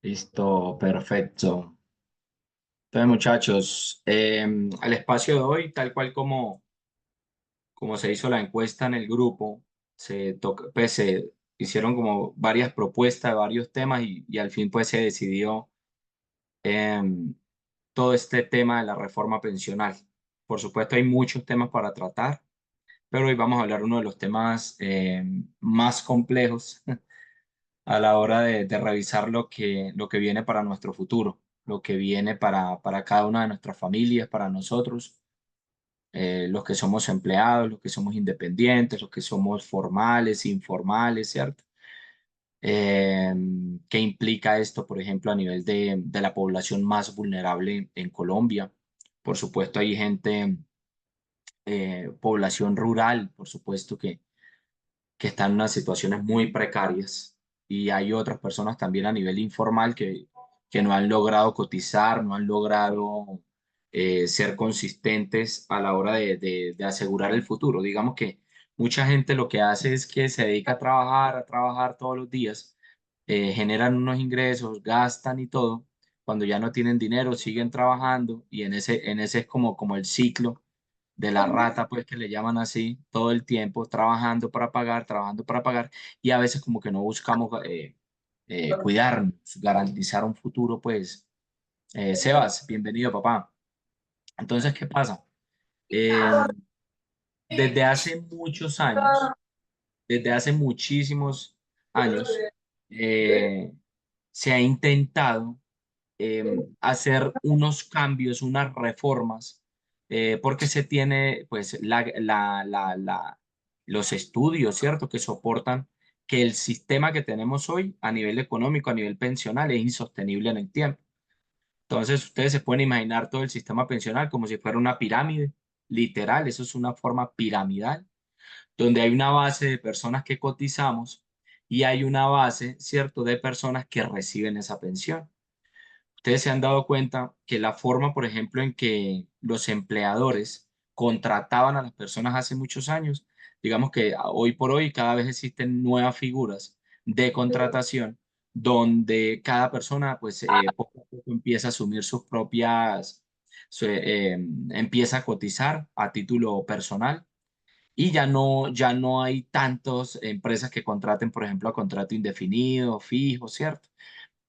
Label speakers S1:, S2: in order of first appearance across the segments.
S1: Listo, perfecto. Entonces, muchachos, el espacio de hoy, tal cual como se hizo la encuesta en el grupo, pues, se hicieron como varias propuestas de varios temas y al fin pues se decidió em, todo este tema de la reforma pensional. Por supuesto, hay muchos temas para tratar, pero hoy vamos a hablar uno de los temas más complejos a la hora de revisar lo que viene para nuestro futuro, lo que viene para cada una de nuestras familias, para nosotros, los que somos empleados, los que somos independientes, los que somos formales, informales, ¿cierto? Eh, ¿Qué implica esto, por ejemplo, a nivel de la población más vulnerable en Colombia? Por supuesto, hay gente, población rural, por supuesto, que están en unas situaciones muy precarias y hay otras personas también a nivel informal que no han logrado cotizar, no han logrado ser consistentes a la hora de asegurar el futuro. Digamos que mucha gente lo que hace es que se dedica a trabajar todos los días, generan unos ingresos, gastan y todo. Cuando ya no tienen dinero, siguen trabajando y en ese es como el ciclo de la rata, pues que le llaman así, todo el tiempo trabajando para pagar, y a veces como que no buscamos cuidarnos, garantizar un futuro, pues, Sebas, bienvenido, papá. Entonces, ¿qué pasa? Eh, Desde hace muchos años, desde hace muchísimos años, eh, se ha intentado hacer unos cambios, unas reformas, porque se tiene pues los estudios, ¿cierto?, que soportan que el sistema que tenemos hoy a nivel económico, a nivel pensional, es insostenible en el tiempo. Entonces, ustedes se pueden imaginar todo el sistema pensional como si fuera una pirámide, literal, eso es una forma piramidal, donde hay una base de personas que cotizamos y hay una base, ¿cierto?, de personas que reciben esa pensión. Ustedes se han dado cuenta que la forma, por ejemplo, en que los empleadores contrataban a las personas hace muchos años, digamos que hoy por hoy cada vez existen nuevas figuras de contratación donde cada persona, pues, poco a poco empieza a asumir sus propias, empieza a cotizar a título personal y ya no hay tantas empresas que contraten, por ejemplo, a contrato indefinido, fijo, ¿cierto?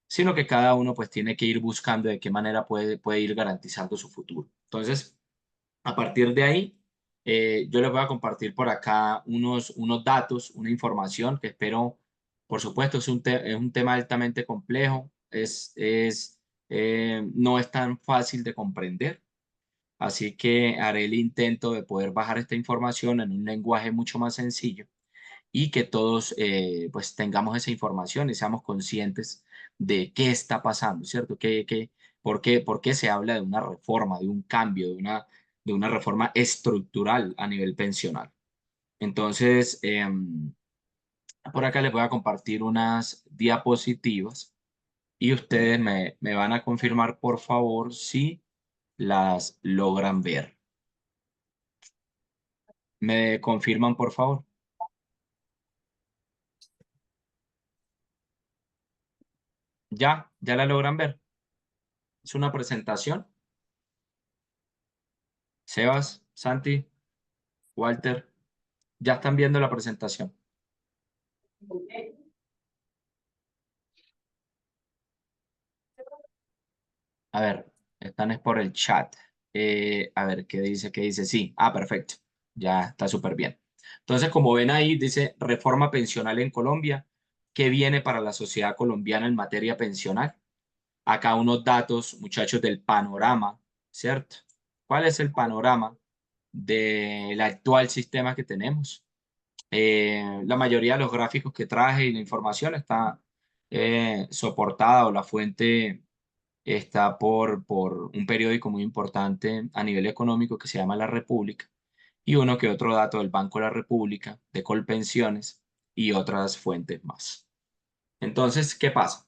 S1: Sino que cada uno pues tiene que ir buscando de qué manera puede ir garantizando su futuro. Entonces, a partir de ahí, yo les voy a compartir por acá unos datos, una información que espero, por supuesto, es un tema altamente complejo, no es tan fácil de comprender, así que haré el intento de poder bajar esta información en un lenguaje mucho más sencillo y que todos pues tengamos esa información y seamos conscientes de qué está pasando, ¿cierto? ¿Por qué se habla de una reforma, de un cambio, de una reforma estructural a nivel pensional? Entonces, por acá les voy a compartir unas diapositivas y ustedes me van a confirmar, por favor, si las logran ver. ¿Me confirman, por favor? ¿Ya la logran ver? Es una presentación. Sebas, Santi, Walter, ya están viendo la presentación. A ver, están es por el chat. A ver, ¿qué dice? ¿Qué dice? Sí, perfecto. Ya está súper bien. Entonces, como ven ahí, dice reforma pensional en Colombia. ¿Qué viene para la sociedad colombiana en materia pensional? Acá unos datos, muchachos, del panorama, ¿cierto? ¿Cuál es el panorama del actual sistema que tenemos? La mayoría de los gráficos que traje y la información está soportada o la fuente está por un periódico muy importante a nivel económico que se llama La República y uno que otro dato del Banco de la República, de Colpensiones y otras fuentes más. Entonces, ¿qué pasa?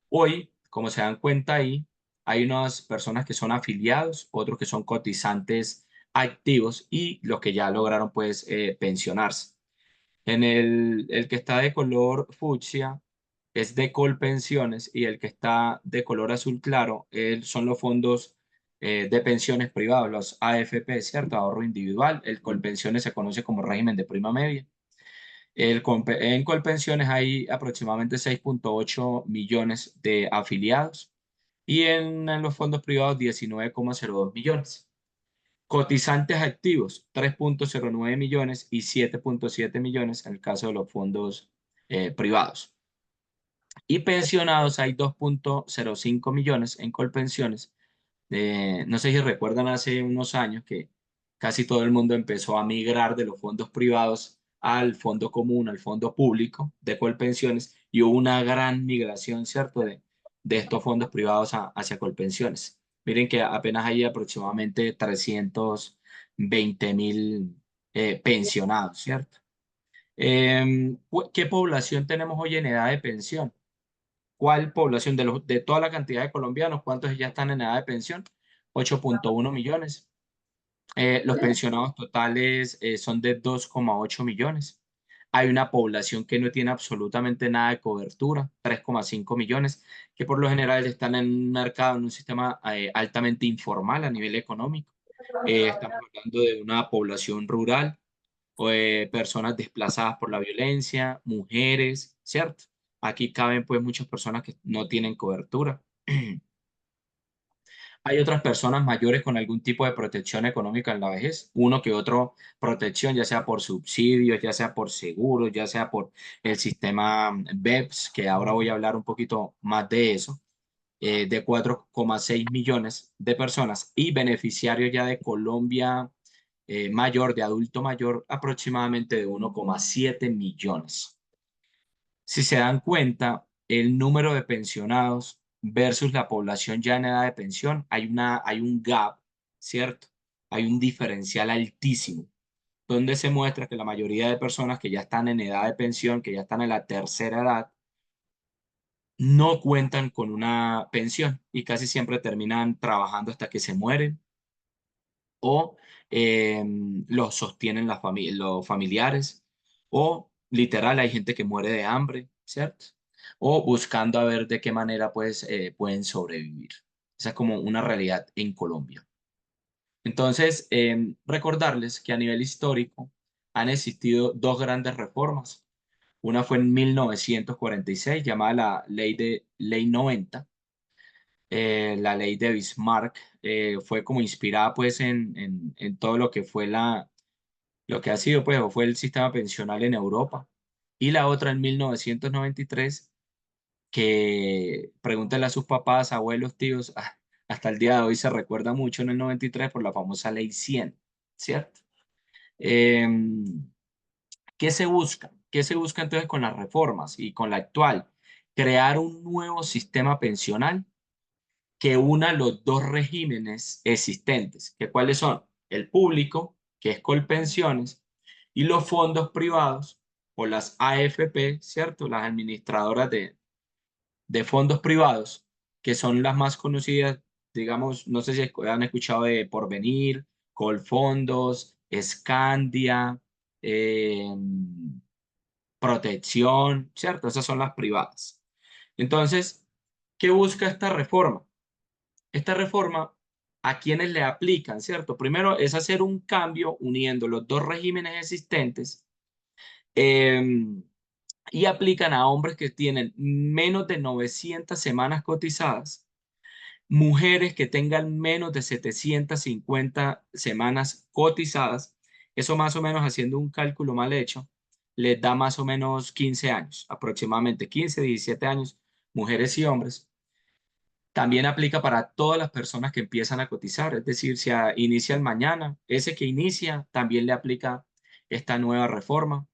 S1: Hoy, como se dan cuenta ahí, hay unas personas que son afiliados, otros que son cotizantes activos y los que ya lograron pues pensionarse. En el que está de color fucsia es de Colpensiones y el que está de color azul claro son los fondos de pensiones privados, los AFP, ¿cierto? Ahorro individual. El Colpensiones se conoce como régimen de prima media. En Colpensiones hay aproximadamente 6,8 millones de afiliados y en los fondos privados 19,02 millones. Cotizantes activos, 3,09 millones y 7,7 millones en el caso de los fondos privados. Y pensionados hay 2,05 millones en Colpensiones. No sé si recuerdan hace unos años que casi todo el mundo empezó a migrar de los fondos privados al fondo común, al fondo público de Colpensiones, y hubo una gran migración, ¿cierto?, de estos fondos privados hacia Colpensiones. Miren que apenas hay aproximadamente 320.000 pensionados, ¿cierto? ¿Qué población tenemos hoy en edad de pensión? ¿Cuál población de toda la cantidad de colombianos? ¿Cuántos ya están en edad de pensión? 8,1 millones. Los pensionados totales son de 2,8 millones. Hay una población que no tiene absolutamente nada de cobertura, 3,5 millones, que por lo general están en un mercado, en un sistema altamente informal a nivel económico. Estamos hablando de una población rural, personas desplazadas por la violencia, mujeres, ¿cierto? Aquí caben pues muchas personas que no tienen cobertura. Hay otras personas mayores con algún tipo de protección económica en la vejez, uno que otro protección, ya sea por subsidios, ya sea por seguros, ya sea por el sistema BEPS, que ahora voy a hablar un poquito más de eso, de 4,6 millones de personas y beneficiarios ya de Colombia mayor, de adulto mayor, aproximadamente de 1,7 millones. Si se dan cuenta, el número de pensionados versus la población ya en edad de pensión, hay un gap, ¿cierto? Hay un diferencial altísimo, donde se muestra que la mayoría de personas que ya están en edad de pensión, que ya están en la tercera edad, no cuentan con una pensión y casi siempre terminan trabajando hasta que se mueren o los sostienen los familiares, o literal hay gente que muere de hambre, ¿cierto? O buscando a ver de qué manera pues, pueden sobrevivir. Esa es como una realidad en Colombia. Entonces, recordarles que a nivel histórico han existido dos grandes reformas. Una fue en 1946, llamada la Ley 90, la ley de Bismarck. Fue como inspirada pues en todo lo que fue lo que ha sido pues o fue el sistema pensional en Europa. Y la otra en 1993, que pregúntenle a sus papás, abuelos, tíos, hasta el día de hoy se recuerda mucho en el 93 por la famosa ley 100, ¿cierto? ¿Qué se busca? ¿Qué se busca entonces con las reformas y con la actual? Crear un nuevo sistema pensional que una los dos regímenes existentes, que cuáles son el público, que es Colpensiones, y los fondos privados o las AFP, ¿cierto? Las administradoras de fondos privados, que son las más conocidas, digamos, no sé si han escuchado de Porvenir, Colfondos, Scandia, eh, Protección, ¿cierto? Esas son las privadas. Entonces, ¿qué busca esta reforma? Esta reforma, ¿a quienes le aplican, cierto? Primero es hacer un cambio uniendo los dos regímenes existentes eh, y aplican a hombres que tienen menos de 900 semanas cotizadas, mujeres que tengan menos de 750 semanas cotizadas, eso más o menos haciendo un cálculo mal hecho, les da más o menos 15 años, aproximadamente 15, 17 años, mujeres y hombres. También aplica para todas las personas que empiezan a cotizar, es decir, si inician mañana, ese que inicia también le aplica esta nueva reforma.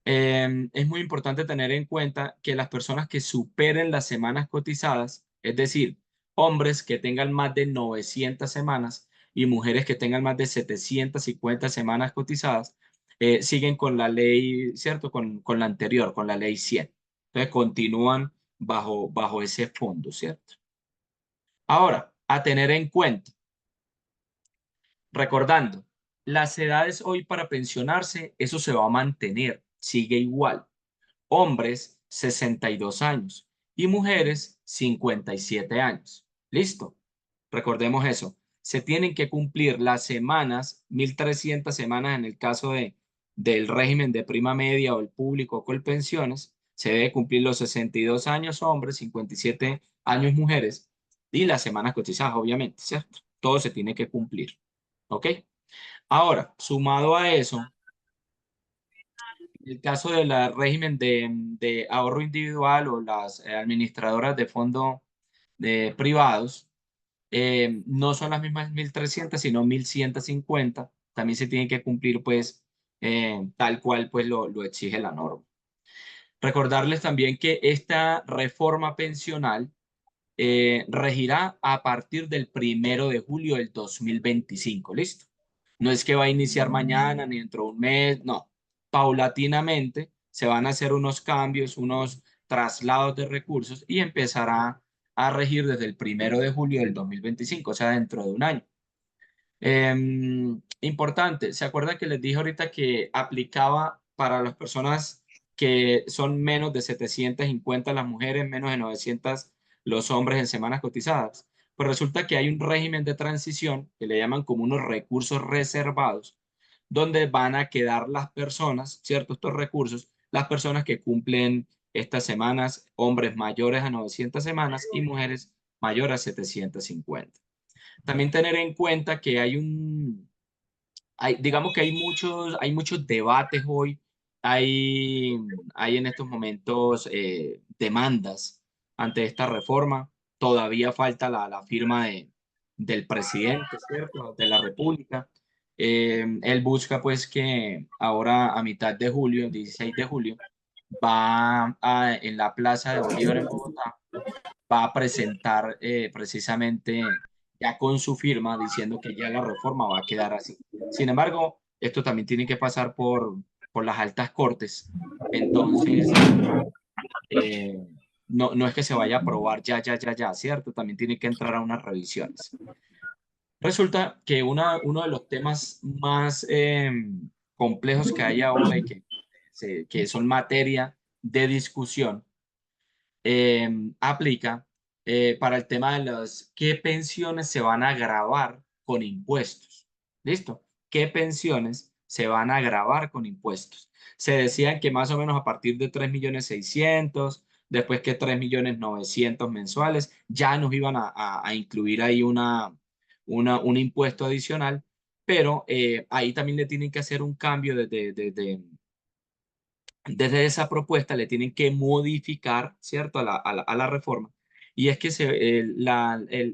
S1: Es muy importante tener en cuenta que las personas que superen las semanas cotizadas, es decir, hombres que tengan más de 900 semanas y mujeres que tengan más de 750 semanas cotizadas, siguen con la ley, ¿cierto? Con la anterior, con la ley 100. Entonces continúan bajo ese fondo, ¿cierto? Ahora, a tener en cuenta, recordando, las edades hoy para pensionarse, eso se va a mantener, sigue igual. Hombres 62 años y mujeres 57 años. ¿Listo? Recordemos eso. Se tienen que cumplir las semanas, 1.300 semanas en el caso del régimen de prima media o el público con pensiones. Se debe cumplir los 62 años hombres, 57 años mujeres y las semanas cotizadas, obviamente, ¿cierto? Todo se tiene que cumplir. ¿Ok? Ahora, sumado a eso, el caso del régimen de ahorro individual o las administradoras de fondos privados, no son las mismas 1.300 sino 1.150. También se tiene que cumplir, pues, tal cual pues lo exige la norma. Recordarles también que esta reforma pensional regirá a partir del 1 de julio del 2025. ¿Listo? No es que va a iniciar mañana ni dentro de un mes, no. Paulatinamente se van a hacer unos cambios, unos traslados de recursos y empezará a regir desde el 1 de julio del 2025, o sea, dentro de un año. Importante, ¿se acuerdan que les dije ahorita que aplicaba para las personas que son menos de 750 las mujeres, menos de 900 los hombres en semanas cotizadas? Pues resulta que hay un régimen de transición que le llaman como unos recursos reservados, donde van a quedar las personas, ¿cierto? Estos recursos, las personas que cumplen estas semanas, hombres mayores a 900 semanas y mujeres mayores a 750. También tener en cuenta que digamos que hay muchos debates hoy, hay, hay en estos momentos demandas ante esta reforma, todavía falta la firma del presidente, ¿cierto? De la República. Él busca pues que ahora a mitad de julio, 16 de julio, en la Plaza de Bolívar en Bogotá, va a presentar precisamente ya con su firma diciendo que ya la reforma va a quedar así. Sin embargo, esto también tiene que pasar por las altas cortes. Entonces, eh, no es que se vaya a aprobar ya, ¿cierto? También tiene que entrar a unas revisiones. Resulta que uno de los temas más complejos que hay ahora y que son materia de discusión aplica para el tema de los qué pensiones se van a gravar con impuestos. ¿Listo? ¿Qué pensiones se van a gravar con impuestos? Se decía que más o menos a partir de 3.600.000, después que 3.900.000 mensuales, ya nos iban a incluir ahí un impuesto adicional, pero ahí también le tienen que hacer un cambio desde esa propuesta le tienen que modificar, ¿cierto?, a la reforma. Y es que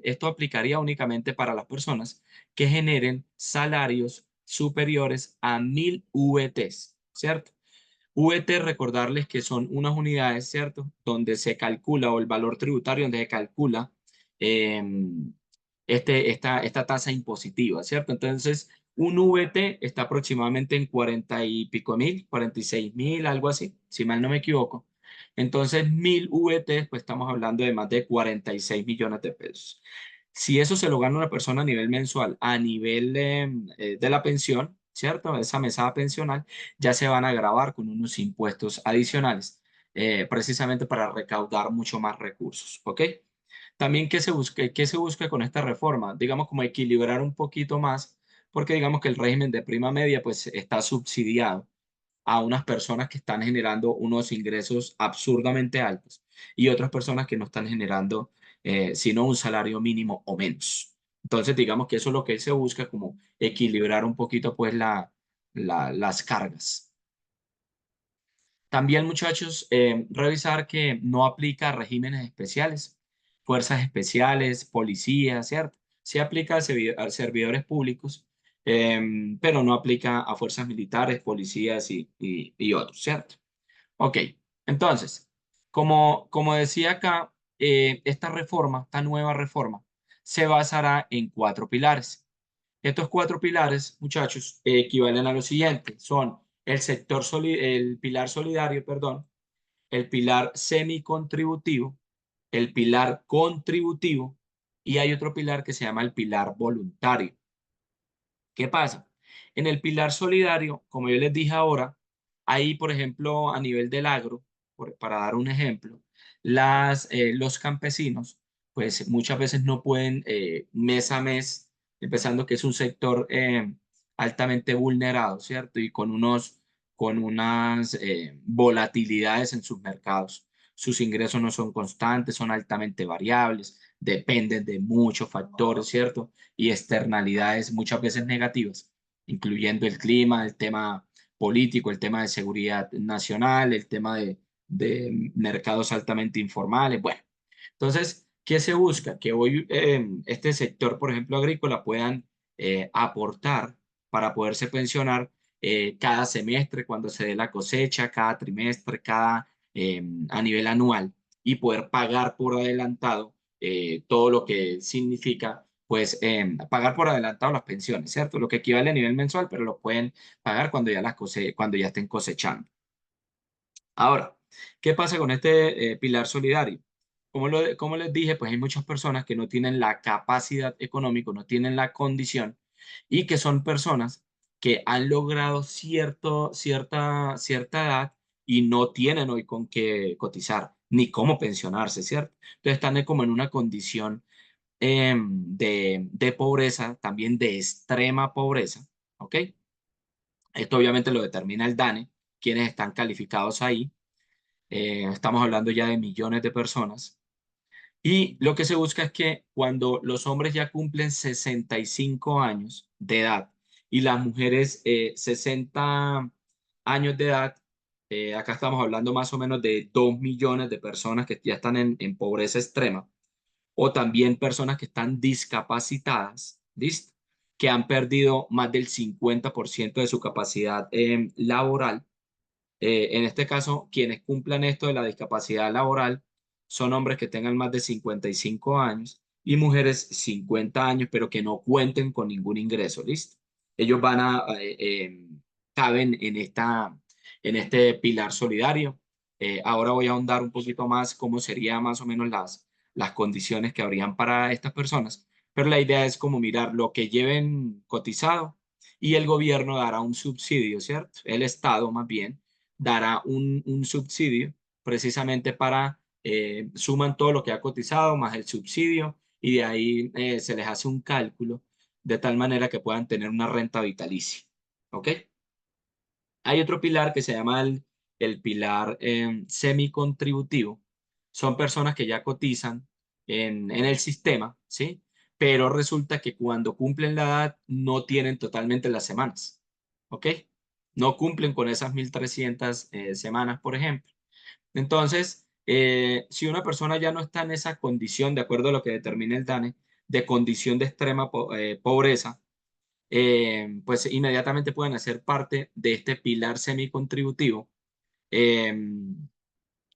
S1: esto aplicaría únicamente para las personas que generen salarios superiores a 1.000 VTs, ¿cierto? VT, recordarles que son unas unidades, ¿cierto? Donde se calcula, o el valor tributario donde se calcula eh, esta tasa impositiva, ¿cierto? Entonces, un VT está aproximadamente en 40 y pico mil, 46.000, algo así, si mal no me equivoco. Entonces, 1.000 VT, pues estamos hablando de más de 46 millones de pesos. Si eso se lo gana una persona a nivel mensual, a nivel de la pensión, ¿cierto? Esa mesada pensional, ya se van a gravar con unos impuestos adicionales, precisamente para recaudar mucho más recursos, ¿ok? También, ¿qué se busca con esta reforma? Digamos, como equilibrar un poquito más, porque digamos que el régimen de prima media, pues, está subsidiado a unas personas que están generando unos ingresos absurdamente altos y otras personas que no están generando sino un salario mínimo o menos. Entonces, digamos que eso es lo que se busca, como equilibrar un poquito, pues, las cargas. También, muchachos, revisar que no aplica a regímenes especiales, fuerzas especiales, policías, ¿cierto? Sí aplica a servidores públicos, pero no aplica a fuerzas militares, policías y otros, ¿cierto? Ok, entonces, como decía acá, esta nueva reforma, se basará en cuatro pilares. Estos cuatro pilares, muchachos, equivalen a lo siguiente. Son el pilar solidario, perdón, el pilar semicontributivo, el pilar contributivo y hay otro pilar que se llama el pilar voluntario. ¿Qué pasa? En el pilar solidario, como yo les dije ahora, ahí, por ejemplo, a nivel del agro, para dar un ejemplo, los campesinos, pues muchas veces no pueden mes a mes, empezando que es un sector altamente vulnerado, ¿cierto? Y con unas volatilidades en sus mercados. Sus ingresos no son constantes, son altamente variables, dependen de muchos factores, ¿cierto? Y externalidades muchas veces negativas, incluyendo el clima, el tema político, el tema de seguridad nacional, el tema de mercados altamente informales. Bueno, entonces, ¿qué se busca? Que hoy este sector, por ejemplo, agrícola, puedan aportar para poderse pensionar cada semestre cuando se dé la cosecha, cada trimestre, a nivel anual y poder pagar por adelantado todo lo que significa, pues, pagar por adelantado las pensiones, ¿cierto? Lo que equivale a nivel mensual, pero lo pueden pagar cuando cuando ya estén cosechando. Ahora, ¿qué pasa con este pilar solidario? Como les dije, pues hay muchas personas que no tienen la capacidad económica, no tienen la condición y que son personas que han logrado cierta edad y no tienen hoy con qué cotizar ni cómo pensionarse, ¿cierto? Entonces están como en una condición de pobreza, también de extrema pobreza, ¿ok? Esto obviamente lo determina el DANE, quienes están calificados ahí. Estamos hablando ya de millones de personas. Y lo que se busca es que cuando los hombres ya cumplen 65 años de edad y las mujeres 60 años de edad, acá estamos hablando más o menos de 2 millones de personas que ya están en pobreza extrema, o también personas que están discapacitadas, ¿listo? Que han perdido más del 50% de su capacidad laboral. En este caso, quienes cumplan esto de la discapacidad laboral son hombres que tengan más de 55 años y mujeres 50 años, pero que no cuenten con ningún ingreso, ¿listo? Ellos caben en este pilar solidario. Ahora voy a ahondar un poquito más cómo serían más o menos las condiciones que habrían para estas personas, pero la idea es como mirar lo que lleven cotizado y el gobierno dará un subsidio, ¿cierto? El Estado más bien dará un subsidio precisamente para, suman todo lo que ha cotizado más el subsidio y de ahí se les hace un cálculo de tal manera que puedan tener una renta vitalicia. ¿Ok? Hay otro pilar que se llama el pilar semicontributivo. Son personas que ya cotizan en el sistema, ¿sí? Pero resulta que cuando cumplen la edad no tienen totalmente las semanas, ¿ok? No cumplen con esas 1.300 semanas, por ejemplo. Entonces, si una persona ya no está en esa condición, de acuerdo a lo que determina el DANE, de condición de extrema pobreza, pues inmediatamente pueden hacer parte de este pilar semicontributivo. Eh,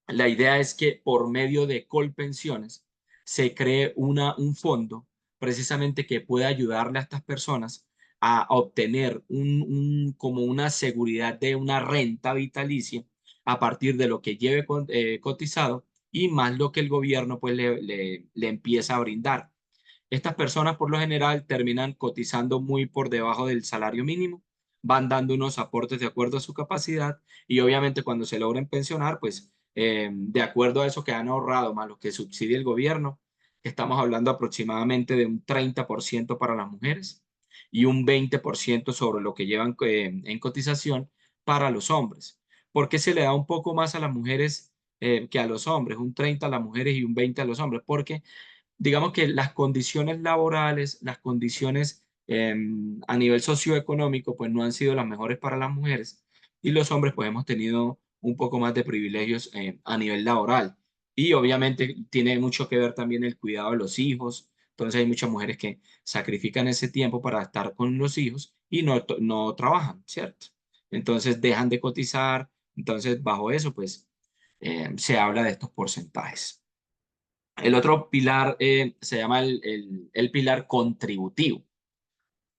S1: la idea es que por medio de Colpensiones se cree un fondo precisamente que pueda ayudarle a estas personas a obtener como una seguridad de una renta vitalicia a partir de lo que lleve cotizado y más lo que el gobierno pues le empieza a brindar. Estas personas por lo general terminan cotizando muy por debajo del salario mínimo, van dando unos aportes de acuerdo a su capacidad y obviamente cuando se logren pensionar, pues de acuerdo a eso que han ahorrado más lo que subsidia el gobierno, estamos hablando aproximadamente de un 30% para las mujeres y un 20% sobre lo que llevan en cotización para los hombres. ¿Por qué se le da un poco más a las mujeres que a los hombres? Un 30 a las mujeres y un 20 a los hombres, porque digamos que las condiciones laborales, las condiciones a nivel socioeconómico, pues no han sido las mejores para las mujeres y los hombres pues hemos tenido un poco más de privilegios a nivel laboral. Y obviamente tiene mucho que ver también el cuidado de los hijos. Entonces hay muchas mujeres que sacrifican ese tiempo para estar con los hijos y no trabajan, ¿cierto? Entonces dejan de cotizar. Entonces bajo eso pues se habla de estos porcentajes. El otro pilar se llama el pilar contributivo.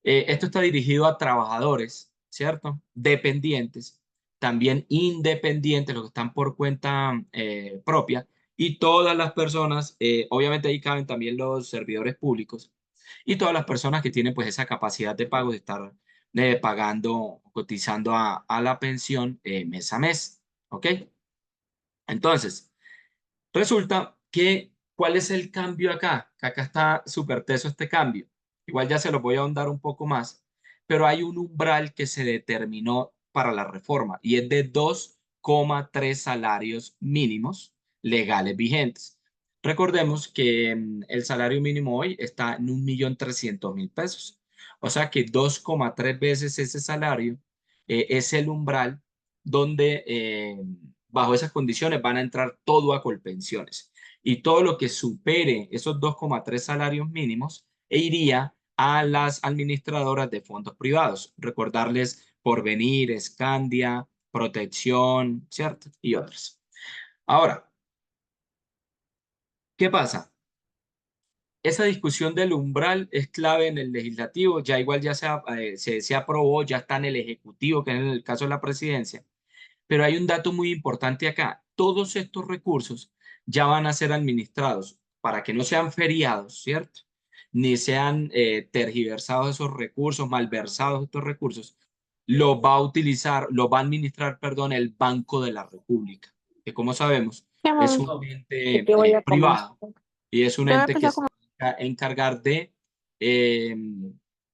S1: Esto está dirigido a trabajadores, ¿cierto? Dependientes, también independientes, los que están por cuenta propia, y todas las personas, obviamente ahí caben también los servidores públicos, y todas las personas que tienen pues esa capacidad de pago de estar pagando, cotizando a la pensión mes a mes, ¿ok? Entonces, resulta que, ¿cuál es el cambio acá? Que acá está súper teso este cambio. Igual ya se lo voy a ahondar un poco más, pero hay un umbral que se determinó para la reforma y es de 2,3 salarios mínimos legales vigentes. Recordemos que el salario mínimo hoy está en 1.300.000 pesos. O sea que 2,3 veces ese salario es el umbral donde bajo esas condiciones van a entrar todo a Colpensiones. Y todo lo que supere esos 2,3 salarios mínimos iría a las administradoras de fondos privados. Recordarles Porvenir, Scandia, Protección, ¿cierto? Y otras. Ahora, ¿qué pasa? Esa discusión del umbral es clave en el legislativo, ya igual ya se aprobó, ya está en el ejecutivo, que es en el caso de la presidencia. Pero hay un dato muy importante acá. Todos estos recursos ya van a ser administrados para que no sean feriados, ¿cierto? Ni sean tergiversados esos recursos, malversados estos recursos. Los va a utilizar, los va a administrar, perdón, el Banco de la República, que como sabemos
S2: Mi
S1: es
S2: amor,
S1: un
S2: que
S1: ente
S2: yo voy a comer.
S1: privado y es un
S2: Yo voy a
S1: ente que
S2: empezar a
S1: se
S2: comer.
S1: va a encargar de,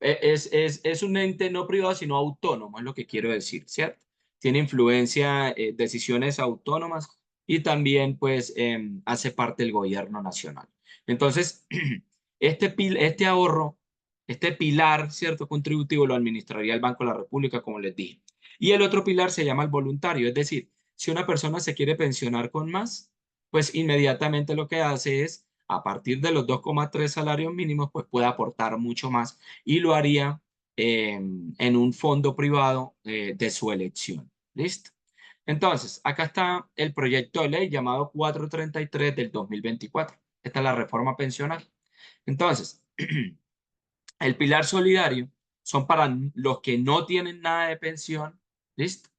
S1: es un ente no privado, sino autónomo, es lo que quiero decir, ¿cierto? Tiene influencia, decisiones autónomas y también pues hace parte del gobierno nacional. Entonces, este ahorro, este pilar, ¿cierto? Contributivo lo administraría el Banco de la República, como les dije. Y el otro pilar se llama el voluntario, es decir, si una persona se quiere pensionar con más, pues inmediatamente lo que hace es, a partir de los 2,3 salarios mínimos, pues puede aportar mucho más y lo haría en un fondo privado de su elección. ¿Listo? Entonces, acá está el proyecto de ley llamado 433 del 2024. Esta es la reforma pensional. Entonces, el pilar solidario son para los que no tienen nada de pensión, ¿listo?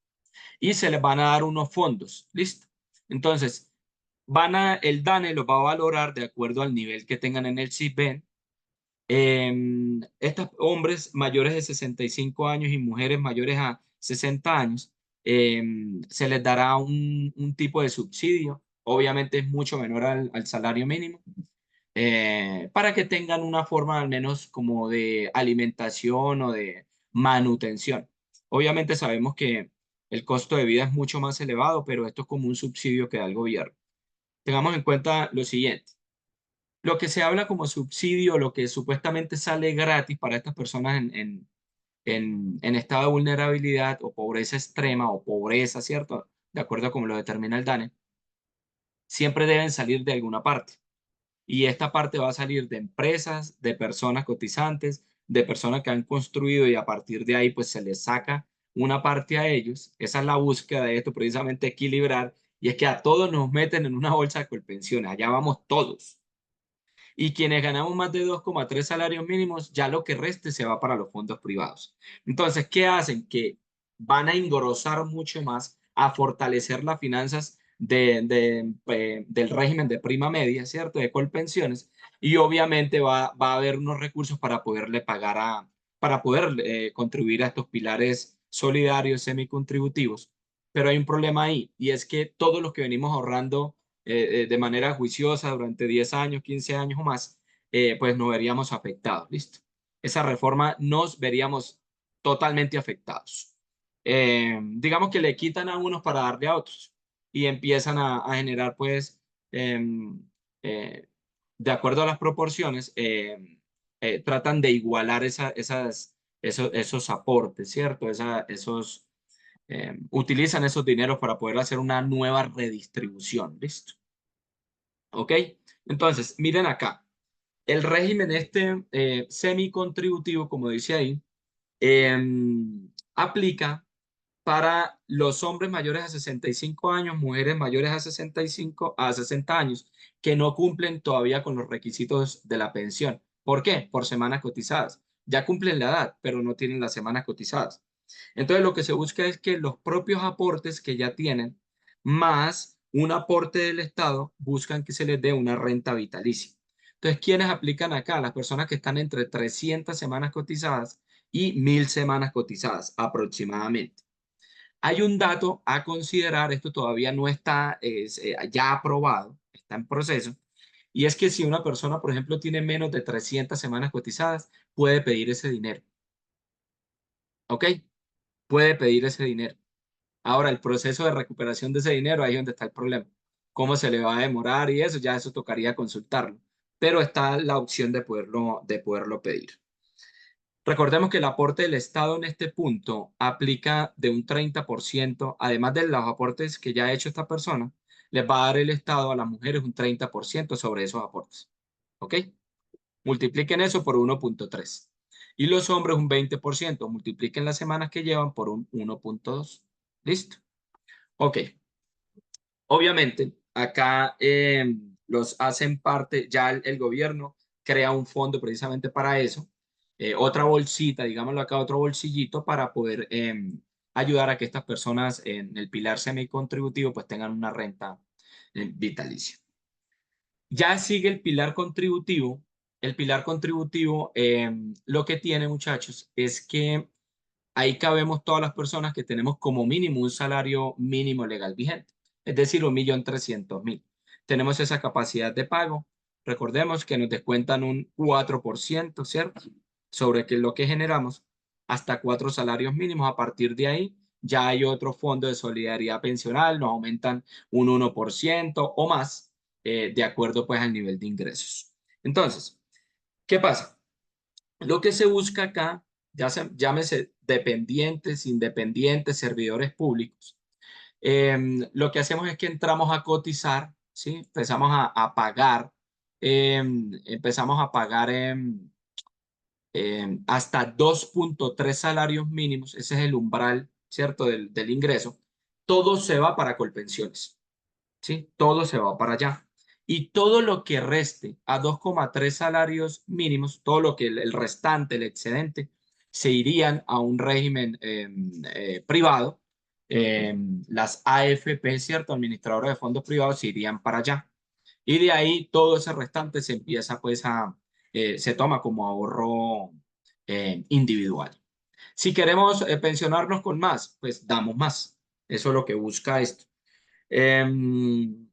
S1: Y se les van a dar unos fondos, ¿listo? Entonces, el DANE los va a valorar de acuerdo al nivel que tengan en el CISBEN. Estos hombres mayores de 65 años y mujeres mayores a 60 años, se les dará un tipo de subsidio, obviamente es mucho menor al salario mínimo, para que tengan una forma al menos como de alimentación o de manutención. Obviamente sabemos que el costo de vida es mucho más elevado, pero esto es como un subsidio que da el gobierno. Tengamos en cuenta lo siguiente. Lo que se habla como subsidio, lo que supuestamente sale gratis para estas personas en estado de vulnerabilidad o pobreza extrema o pobreza, ¿cierto? De acuerdo a cómo lo determina el DANE, siempre deben salir de alguna parte. Y esta parte va a salir de empresas, de personas cotizantes, de personas que han construido y a partir de ahí pues se les saca una parte a ellos. Esa es la búsqueda de esto, precisamente equilibrar. Y es que a todos nos meten en una bolsa de colpensiones, allá vamos todos. Y quienes ganamos más de 2,3 salarios mínimos, ya lo que reste se va para los fondos privados. Entonces, ¿qué hacen? Que van a engrosar mucho más, a fortalecer las finanzas del régimen de prima media, ¿cierto? De Colpensiones. Y obviamente va a haber unos recursos para poderle pagar para poder contribuir a estos pilares solidarios, semicontributivos. Pero hay un problema ahí, y es que todos los que venimos ahorrando de manera juiciosa durante 10 años, 15 años o más, pues nos veríamos afectados, ¿listo? Esa reforma nos veríamos totalmente afectados. Digamos que le quitan a unos para darle a otros y empiezan a generar, pues, eh, eh, de acuerdo a las proporciones, tratan de igualar esos aportes, ¿cierto? Utilizan esos dineros para poder hacer una nueva redistribución, ¿listo? ¿Ok? Entonces, miren acá, el régimen semicontributivo, como dice ahí, aplica para los hombres mayores a 65 años, mujeres mayores a 65 a 60 años, que no cumplen todavía con los requisitos de la pensión. ¿Por qué? Por semanas cotizadas. Ya cumplen la edad, pero no tienen las semanas cotizadas. Entonces, lo que se busca es que los propios aportes que ya tienen, más un aporte del Estado, buscan que se les dé una renta vitalicia. Entonces, ¿quiénes aplican acá? Las personas que están entre 300 semanas cotizadas y 1.000 semanas cotizadas aproximadamente. Hay un dato a considerar, esto todavía no está ya aprobado, está en proceso, y es que si una persona, por ejemplo, tiene menos de 300 semanas cotizadas, puede pedir ese dinero, ¿ok? Puede pedir ese dinero. Ahora, el proceso de recuperación de ese dinero, ahí es donde está el problema. ¿Cómo se le va a demorar y eso? Ya eso tocaría consultarlo, pero está la opción de poderlo pedir. Recordemos que el aporte del Estado en este punto aplica de un 30%, además de los aportes que ya ha hecho esta persona, les va a dar el Estado a las mujeres un 30% sobre esos aportes. ¿Ok? Multipliquen eso por 1,3. Y los hombres un 20%. Multipliquen las semanas que llevan por un 1,2. ¿Listo? Ok. Obviamente, acá los hacen parte, ya el gobierno crea un fondo precisamente para eso, otra bolsita, digámoslo acá, otro bolsillito para poder ayudar a que estas personas en el pilar semicontributivo pues tengan una renta vitalicia. Ya sigue el pilar contributivo. El pilar contributivo lo que tiene, muchachos, es que ahí cabemos todas las personas que tenemos como mínimo un salario mínimo legal vigente, es decir, 1.300.000. Tenemos esa capacidad de pago. Recordemos que nos descuentan un 4%, ¿cierto? Sobre lo que generamos, hasta 4 salarios mínimos. A partir de ahí, ya hay otro fondo de solidaridad pensional, nos aumentan un 1% o más, de acuerdo pues al nivel de ingresos. Entonces, ¿qué pasa? Lo que se busca acá, llámese dependientes, independientes, servidores públicos, lo que hacemos es que entramos a cotizar, ¿sí? Empezamos a pagar hasta 2,3 salarios mínimos, ese es el umbral, ¿cierto? Del ingreso. Todo se va para Colpensiones. ¿Sí? Todo se va para allá. Y todo lo que reste a 2,3 salarios mínimos, todo lo que el restante, el excedente, se irían a un régimen privado. Las AFP, ¿cierto? Administradoras de fondos privados se irían para allá. Y de ahí todo ese restante se empieza pues se toma como ahorro individual. Si queremos pensionarnos con más, pues damos más. Eso es lo que busca esto. Em,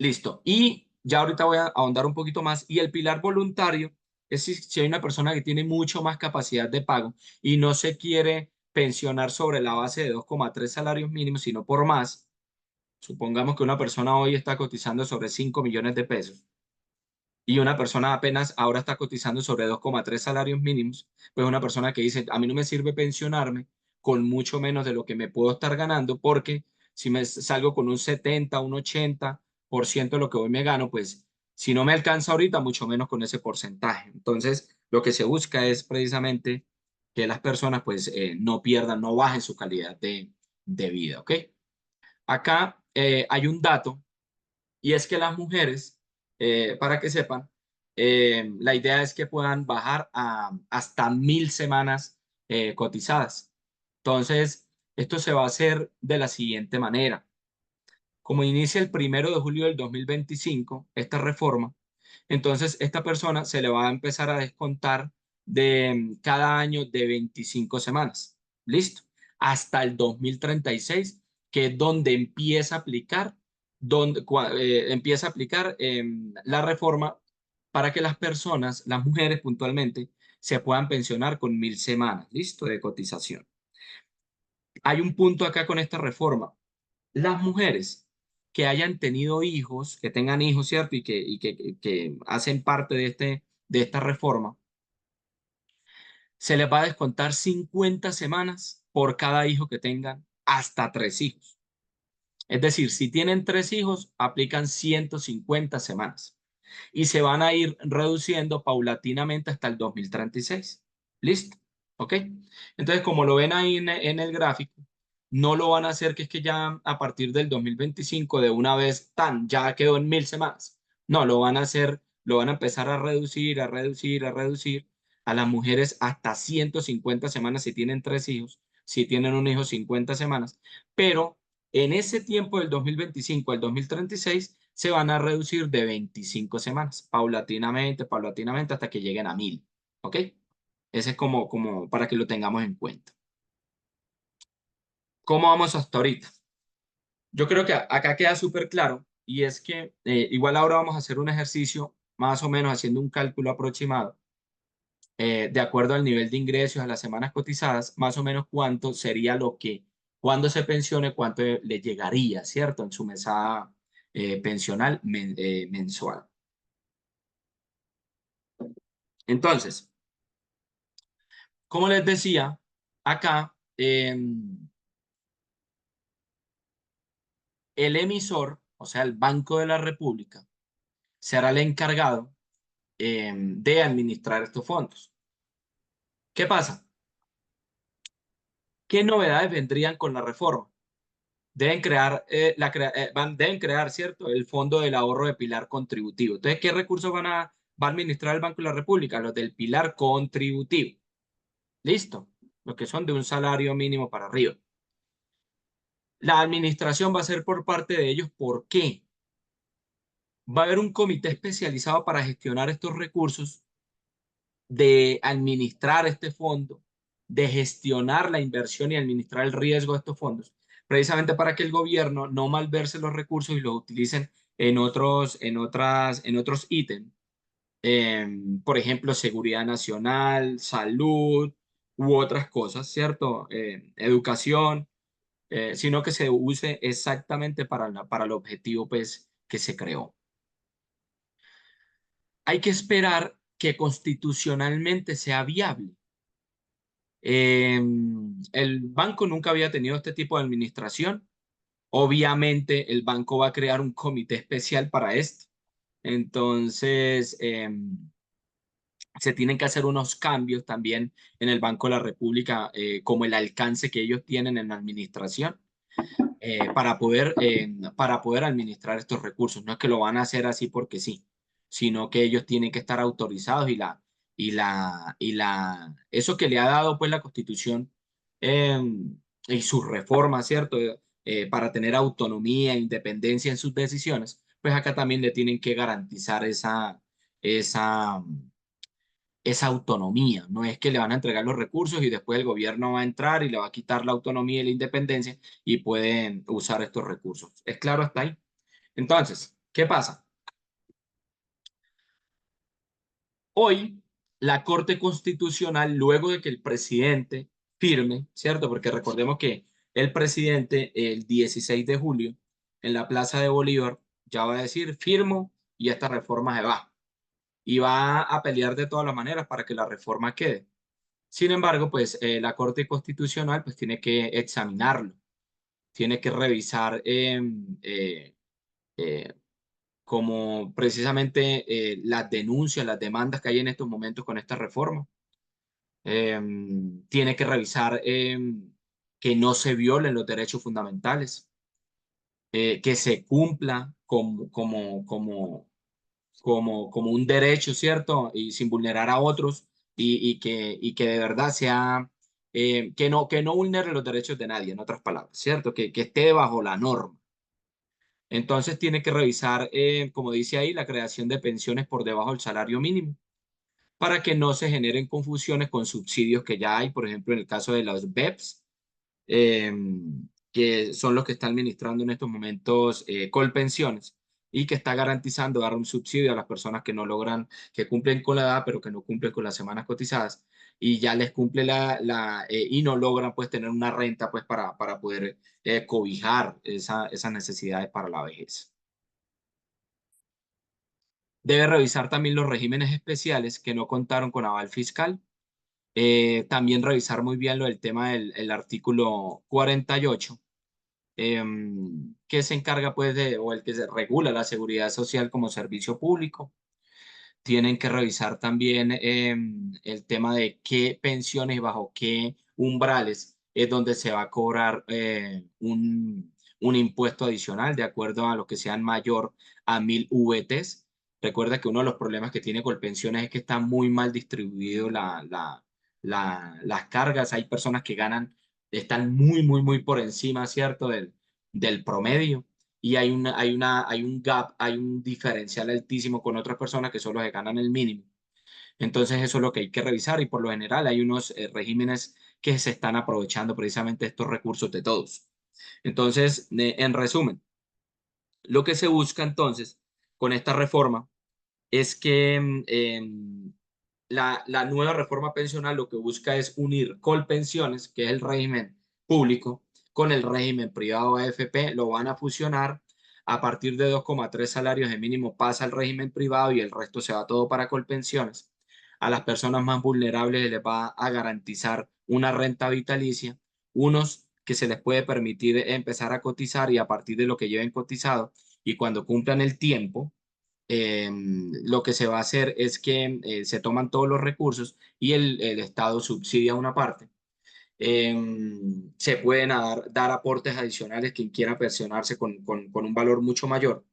S1: Listo. Y ya ahorita voy a ahondar un poquito más. Y el pilar voluntario es si hay una persona que tiene mucho más capacidad de pago y no se quiere pensionar sobre la base de 2,3 salarios mínimos, sino por más. Supongamos que una persona hoy está cotizando sobre 5 millones de pesos y una persona apenas ahora está cotizando sobre 2,3 salarios mínimos, pues una persona que dice, a mí no me sirve pensionarme con mucho menos de lo que me puedo estar ganando, porque si me salgo con un 70, un 80% de lo que hoy me gano, pues si no me alcanza ahorita, mucho menos con ese porcentaje. Entonces, lo que se busca es precisamente que las personas pues no pierdan, no bajen su calidad de vida, ¿ok? Acá hay un dato y es que las mujeres, para que sepan, la idea es que puedan bajar hasta 1.000 semanas cotizadas. Entonces, esto se va a hacer de la siguiente manera. Como inicia el 1 de julio del 2025 esta reforma, entonces esta persona se le va a empezar a descontar de cada año de 25 semanas. ¿Listo? Hasta el 2036, que es donde empieza a aplicar, empieza a aplicar la reforma para que las personas, las mujeres puntualmente, se puedan pensionar con 1.000 semanas, ¿listo? De cotización. Hay un punto acá con esta reforma. Las mujeres que hayan tenido hijos, que tengan hijos, ¿cierto? Y que hacen parte de esta reforma, se les va a descontar 50 semanas por cada hijo que tengan, hasta 3 hijos. Es decir, si tienen 3 hijos, aplican 150 semanas y se van a ir reduciendo paulatinamente hasta el 2036. ¿Listo? ¿Ok? Entonces, como lo ven ahí en el gráfico, no lo van a hacer que es que ya a partir del 2025 de una vez tan, ya quedó en 1.000 semanas. No, lo van a hacer, lo van a empezar a reducir, a reducir, a reducir a las mujeres hasta 150 semanas si tienen 3 hijos, si tienen un hijo 50 semanas, pero en ese tiempo del 2025 al 2036 se van a reducir de 25 semanas, paulatinamente, paulatinamente, hasta que lleguen a 1.000. ¿Ok? Ese es como para que lo tengamos en cuenta. ¿Cómo vamos hasta ahorita? Yo creo que acá queda súper claro y es que igual ahora vamos a hacer un ejercicio más o menos haciendo un cálculo aproximado de acuerdo al nivel de ingresos a las semanas cotizadas, más o menos cuánto sería lo que cuando se pensione, cuánto le llegaría, ¿cierto? En su mesada pensional mensual. Entonces, como les decía, acá el emisor, o sea, el Banco de la República, será el encargado de administrar estos fondos. ¿Qué pasa? ¿Qué novedades vendrían con la reforma? Deben crear, deben crear, ¿cierto? El Fondo del Ahorro de Pilar Contributivo. Entonces, ¿qué recursos va a administrar el Banco de la República? Los del Pilar Contributivo. Listo. Los que son de un salario mínimo para arriba. La administración va a ser por parte de ellos. ¿Por qué? Va a haber un comité especializado para gestionar estos recursos, de administrar este fondo, de gestionar la inversión y administrar el riesgo de estos fondos, precisamente para que el gobierno no malverse los recursos y los utilicen en otros ítems, por ejemplo, seguridad nacional, salud u otras cosas, ¿cierto? Educación, sino que se use exactamente para el objetivo pues, que se creó. Hay que esperar que constitucionalmente sea viable. El banco nunca había tenido este tipo de administración. Obviamente, el banco va a crear un comité especial para esto. Entonces, se tienen que hacer unos cambios también en el Banco de la República, como el alcance que ellos tienen en la administración, para poder administrar estos recursos. No es que lo van a hacer así porque sí, sino que ellos tienen que estar autorizados eso que le ha dado pues la Constitución eh, y sus reformas, ¿cierto? Para tener autonomía e independencia en sus decisiones, pues acá también le tienen que garantizar esa, esa autonomía. No es que le van a entregar los recursos y después el gobierno va a entrar y le va a quitar la autonomía y la independencia y pueden usar estos recursos. ¿Es claro hasta ahí? Entonces, ¿qué pasa? Hoy, la Corte Constitucional, luego de que el presidente firme, ¿cierto? Porque recordemos que el presidente, el 16 de julio, en la Plaza de Bolívar, ya va a decir, firmo y esta reforma se va. Y va a pelear de todas las maneras para que la reforma quede. Sin embargo, pues la Corte Constitucional pues tiene que examinarlo, tiene que revisar eh, como precisamente las denuncias, las demandas que hay en estos momentos con esta reforma. Tiene que revisar que no se violen los derechos fundamentales, que se cumpla como un derecho, ¿cierto? Y sin vulnerar a otros y que de verdad sea, que no vulnere los derechos de nadie, en otras palabras, ¿cierto? Que esté bajo la norma. Entonces tiene que revisar, como dice ahí, la creación de pensiones por debajo del salario mínimo para que no se generen confusiones con subsidios que ya hay, por ejemplo, en el caso de los BEPS, eh, que son los que están administrando en estos momentos Colpensiones y que está garantizando dar un subsidio a las personas que no logran, que cumplen con la edad, pero que no cumplen con las semanas cotizadas y ya les cumple y no logran pues tener una renta pues para poder cobijar esas necesidades para la vejez. Debe revisar también los regímenes especiales que no contaron con aval fiscal. También revisar muy bien lo del tema del el artículo 48, que se encarga pues o el que se regula la seguridad social como servicio público. Tienen que revisar también el tema de qué pensiones y bajo qué umbrales es donde se va a cobrar un impuesto adicional de acuerdo a lo que sean mayor a 1000 VTs. Recuerda que uno de los problemas que tiene Colpensiones es que está muy mal distribuido las cargas. Hay personas que ganan, están muy por encima, ¿cierto? Del promedio y hay un gap, hay un diferencial altísimo con otras personas que solo se ganan el mínimo. Entonces eso es lo que hay que revisar y por lo general hay unos regímenes que se están aprovechando precisamente estos recursos de todos. Entonces, en resumen, lo que se busca entonces con esta reforma es que la nueva reforma pensional lo que busca es unir Colpensiones, que es el régimen público, con el régimen privado AFP, lo van a fusionar. A partir de 2,3 salarios de mínimo pasa al régimen privado y el resto se va todo para Colpensiones. A las personas más vulnerables les va a garantizar una renta vitalicia, unos que se les puede permitir empezar a cotizar y a partir de lo que lleven cotizado y cuando cumplan el tiempo, lo que se va a hacer es que se toman todos los recursos y el Estado subsidia una parte. Se pueden dar aportes adicionales quien quiera pensionarse con un valor mucho mayor.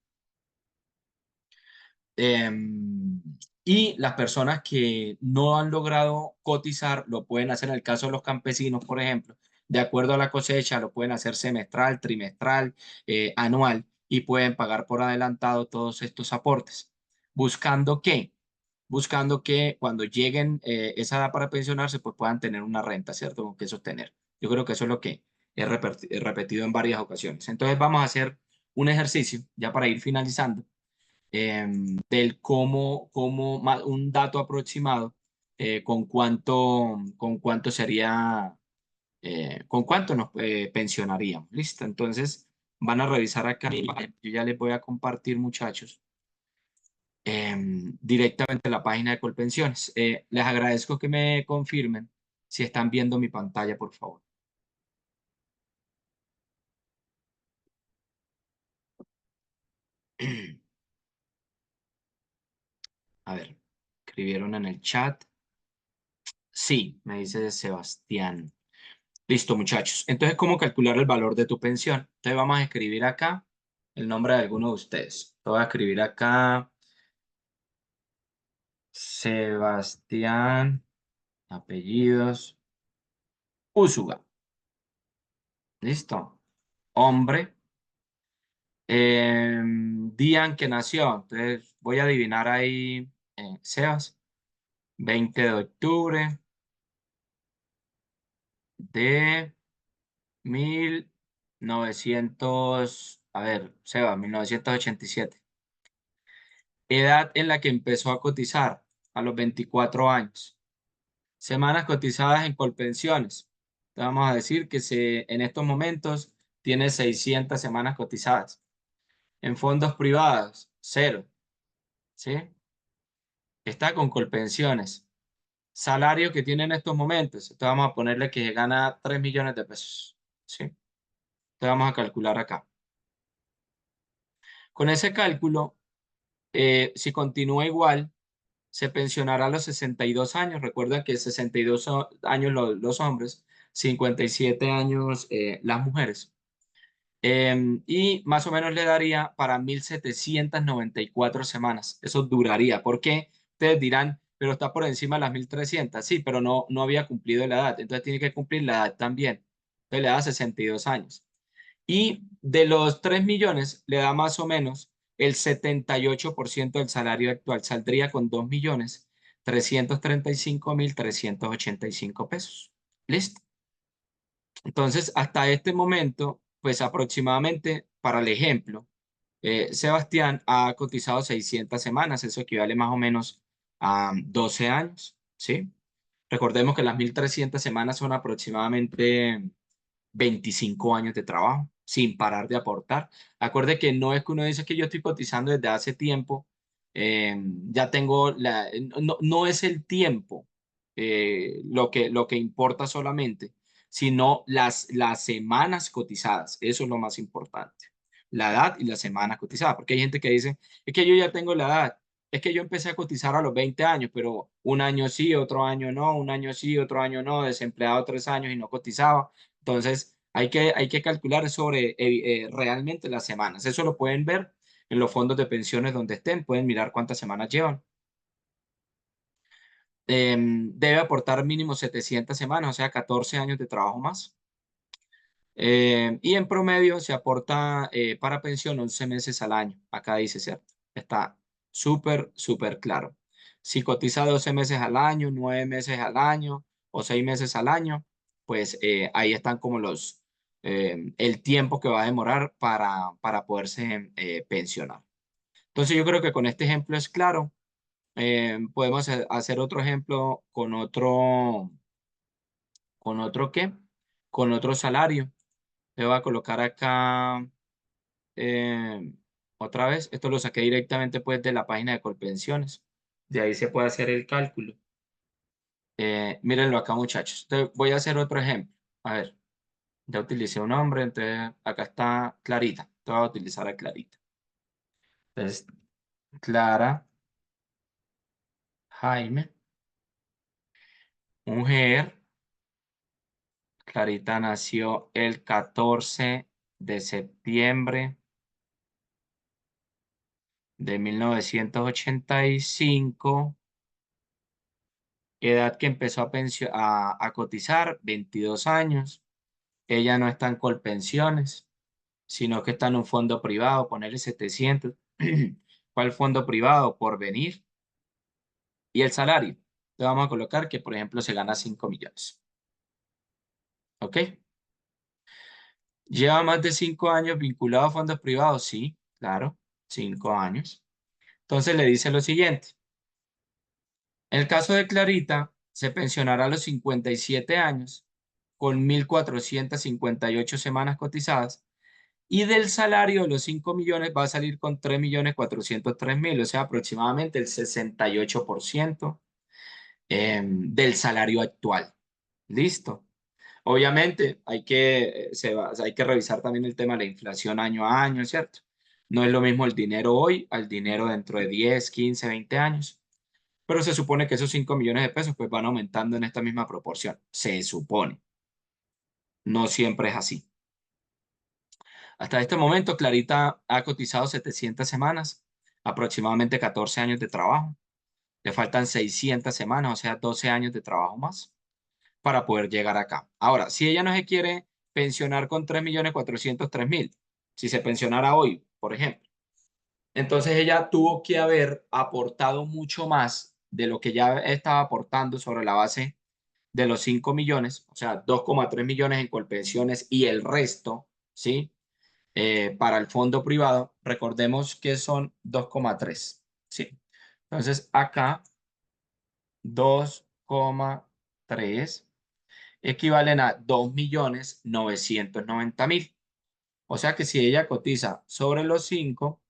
S1: Y las personas que no han logrado cotizar lo pueden hacer en el caso de los campesinos, por ejemplo, de acuerdo a la cosecha, lo pueden hacer semestral, trimestral, anual y pueden pagar por adelantado todos estos aportes. ¿Buscando qué? Buscando que cuando lleguen esa edad para pensionarse, pues puedan tener una renta, ¿cierto? Con que sostener. Yo creo que eso es lo que he repetido en varias ocasiones. Entonces vamos a hacer un ejercicio ya para ir finalizando del un dato aproximado con cuánto sería, con cuánto nos pensionaríamos. ¿Listo? Entonces van a revisar acá. Yo ya les voy a compartir, muchachos, directamente la página de Colpensiones. Les agradezco que me confirmen si están viendo mi pantalla, por favor. A ver, escribieron en el chat. Sí, me dice Sebastián. Listo, muchachos. Entonces, ¿cómo calcular el valor de tu pensión? Entonces, vamos a escribir acá el nombre de alguno de ustedes. Te voy a escribir acá Sebastián, apellidos, Úsuga. Listo. Hombre, día en que nació. Entonces, voy a adivinar ahí, Sebas, 20 de octubre de 1900, a ver, Sebas, 1987. Edad en la que empezó a cotizar, a los 24 años. Semanas cotizadas en Colpensiones. Te vamos a decir que en estos momentos tiene 600 semanas cotizadas. En fondos privados, cero. ¿Sí? Está con Colpensiones. Salario que tiene en estos momentos. Entonces vamos a ponerle que gana 3 millones de pesos. ¿Sí? Entonces vamos a calcular acá. Con ese cálculo, si continúa igual, se pensionará a los 62 años. Recuerda que 62 años los hombres, 57 años las mujeres. Y más o menos le daría para 1794 semanas. Eso duraría. ¿Por qué? Ustedes dirán, pero está por encima de las 1300. Sí, pero no había cumplido la edad. Entonces tiene que cumplir la edad también. Entonces le da 62 años. Y de los 3 millones le da más o menos el 78% del salario actual. Saldría con 2.335.385 pesos. ¿Listo? Entonces, hasta este momento, pues aproximadamente, para el ejemplo, Sebastián ha cotizado 600 semanas. Eso equivale más o menos a 12 años, ¿sí? Recordemos que las 1.300 semanas son aproximadamente 25 años de trabajo sin parar de aportar. Acuerde que no es que uno dice que yo estoy cotizando desde hace tiempo, ya tengo no es el tiempo lo que importa solamente, sino las semanas cotizadas. Eso es lo más importante. La edad y las semanas cotizadas, porque hay gente que dice, es que yo ya tengo la edad, es que yo empecé a cotizar a los 20 años, pero un año sí, otro año no, un año sí, otro año no, desempleado 3 años y no cotizaba. Entonces, hay que calcular sobre realmente las semanas. Eso lo pueden ver en los fondos de pensiones donde estén, pueden mirar cuántas semanas llevan. Debe aportar mínimo 700 semanas, o sea, 14 años de trabajo más. Y en promedio se aporta para pensión 11 meses al año. Acá dice, ¿cierto? Está súper, súper claro. Si cotiza 12 meses al año, 9 meses al año o 6 meses al año, pues ahí están como el tiempo que va a demorar para poderse pensionar. Entonces yo creo que con este ejemplo es claro. Podemos hacer otro ejemplo ¿con otro qué? Con otro salario. Le voy a colocar acá eh, otra vez. Esto lo saqué directamente pues de la página de Colpensiones. De ahí se puede hacer el cálculo. Mírenlo acá, muchachos. Entonces, voy a hacer otro ejemplo. A ver, ya utilicé un nombre, entonces acá está Clarita. Te voy a utilizar a Clarita. Entonces, Clara, Jaime, mujer. Clarita nació el 14 de septiembre de 1985. Edad que empezó a cotizar, 22 años. Ella no está en Colpensiones, sino que está en un fondo privado, ponerle 700. ¿Cuál fondo privado? Porvenir. Y el salario. Le vamos a colocar que, por ejemplo, se gana 5 millones. ¿Ok? ¿Lleva más de 5 años vinculado a fondos privados? Sí, claro, 5 años. Entonces le dice lo siguiente. En el caso de Clarita, se pensionará a los 57 años con 1.458 semanas cotizadas y del salario de los 5 millones va a salir con 3.403.000, o sea, aproximadamente el 68% del salario actual. ¿Listo? Obviamente hay que revisar también el tema de la inflación año a año, ¿cierto? No es lo mismo el dinero hoy al dinero dentro de 10, 15, 20 años. Pero se supone que esos 5 millones de pesos pues van aumentando en esta misma proporción. Se supone. No siempre es así. Hasta este momento, Clarita ha cotizado 700 semanas, aproximadamente 14 años de trabajo. Le faltan 600 semanas, o sea, 12 años de trabajo más para poder llegar acá. Ahora, si ella no se quiere pensionar con 3.403.000, si se pensionara hoy, por ejemplo, entonces ella tuvo que haber aportado mucho más de lo que ya estaba aportando sobre la base de los 5 millones, o sea, 2,3 millones en Colpensiones y el resto, ¿sí? Para el fondo privado, recordemos que son 2,3, ¿sí? Entonces, acá 2,3 equivalen a 2.990.000. O sea que si ella cotiza sobre los 5,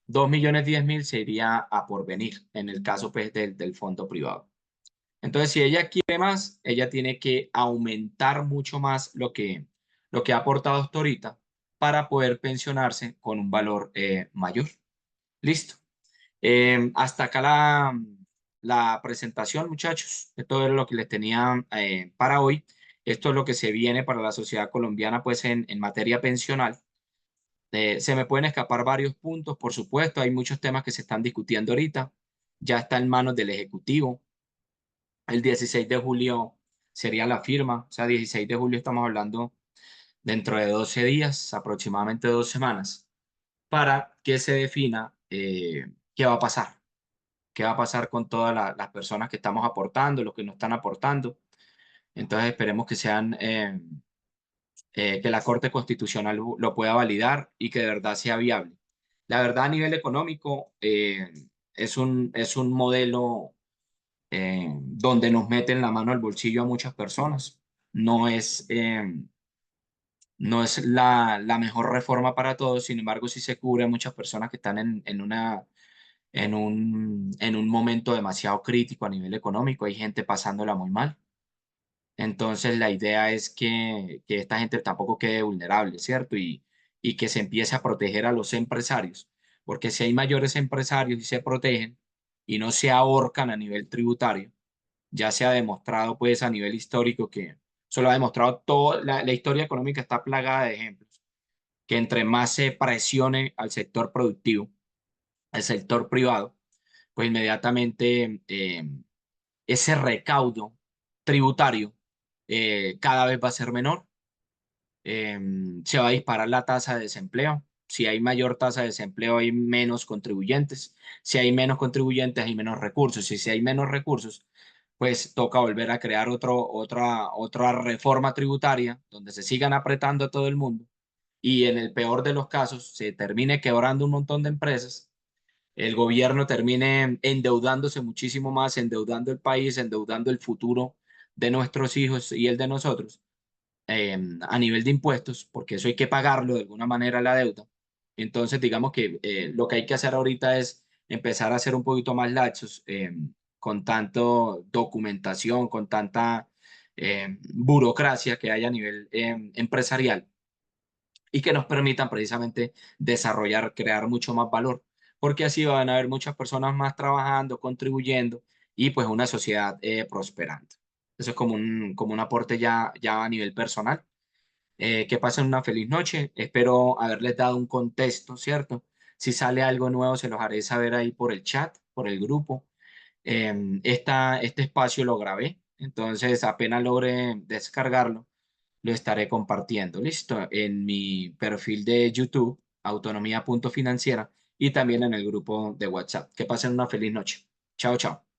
S1: 2.010.000 se iría a porvenir en el caso pues, del fondo privado. Entonces, si ella quiere más, ella tiene que aumentar mucho más lo que ha aportado hasta ahorita para poder pensionarse con un valor mayor. Listo. Hasta acá la presentación, muchachos. Esto es lo que les tenía para hoy. Esto es lo que se viene para la sociedad colombiana, pues en materia pensional. Se me pueden escapar varios puntos, por supuesto. Hay muchos temas que se están discutiendo ahorita. Ya está en manos del Ejecutivo. El 16 de julio sería la firma. O sea, 16 de julio estamos hablando dentro de 12 días, aproximadamente 2 semanas, para que se defina qué va a pasar. ¿Qué va a pasar con todas las personas que estamos aportando, los que no están aportando? Entonces esperemos que que la Corte Constitucional lo pueda validar y que de verdad sea viable. La verdad, a nivel económico, es un modelo donde nos meten la mano al bolsillo a muchas personas. No es, no es la mejor reforma para todos, sin embargo, sí se cubre a muchas personas que están en un momento demasiado crítico a nivel económico. Hay gente pasándola muy mal. Entonces, la idea es que esta gente tampoco quede vulnerable, ¿cierto? Y que se empiece a proteger a los empresarios, porque si hay mayores empresarios y se protegen y no se ahorcan a nivel tributario, ya se ha demostrado, pues, a nivel histórico que eso lo ha demostrado toda la historia económica está plagada de ejemplos, que entre más se presione al sector productivo, al sector privado, pues inmediatamente ese recaudo tributario cada vez va a ser menor, se va a disparar la tasa de desempleo, Si hay mayor tasa de desempleo, hay menos contribuyentes. Si hay menos contribuyentes, hay menos recursos. Y si hay menos recursos, pues toca volver a crear otra reforma tributaria donde se sigan apretando a todo el mundo y en el peor de los casos se termine quebrando un montón de empresas, el gobierno termine endeudándose muchísimo más, endeudando el país, endeudando el futuro de nuestros hijos y el de nosotros a nivel de impuestos, porque eso hay que pagarlo de alguna manera la deuda. Entonces, digamos que lo que hay que hacer ahorita es empezar a ser un poquito más laxos con tanto documentación, con tanta burocracia que hay a nivel empresarial y que nos permitan precisamente desarrollar, crear mucho más valor, porque así van a haber muchas personas más trabajando, contribuyendo y pues una sociedad prosperando. Eso es como un aporte ya a nivel personal. Que pasen una feliz noche. Espero haberles dado un contexto, ¿cierto? Si sale algo nuevo, se los haré saber ahí por el chat, por el grupo. Este espacio lo grabé, entonces apenas logre descargarlo, lo estaré compartiendo, listo, en mi perfil de YouTube, Autonomía Punto Financiera, y también en el grupo de WhatsApp. Que pasen una feliz noche. Chao, chao.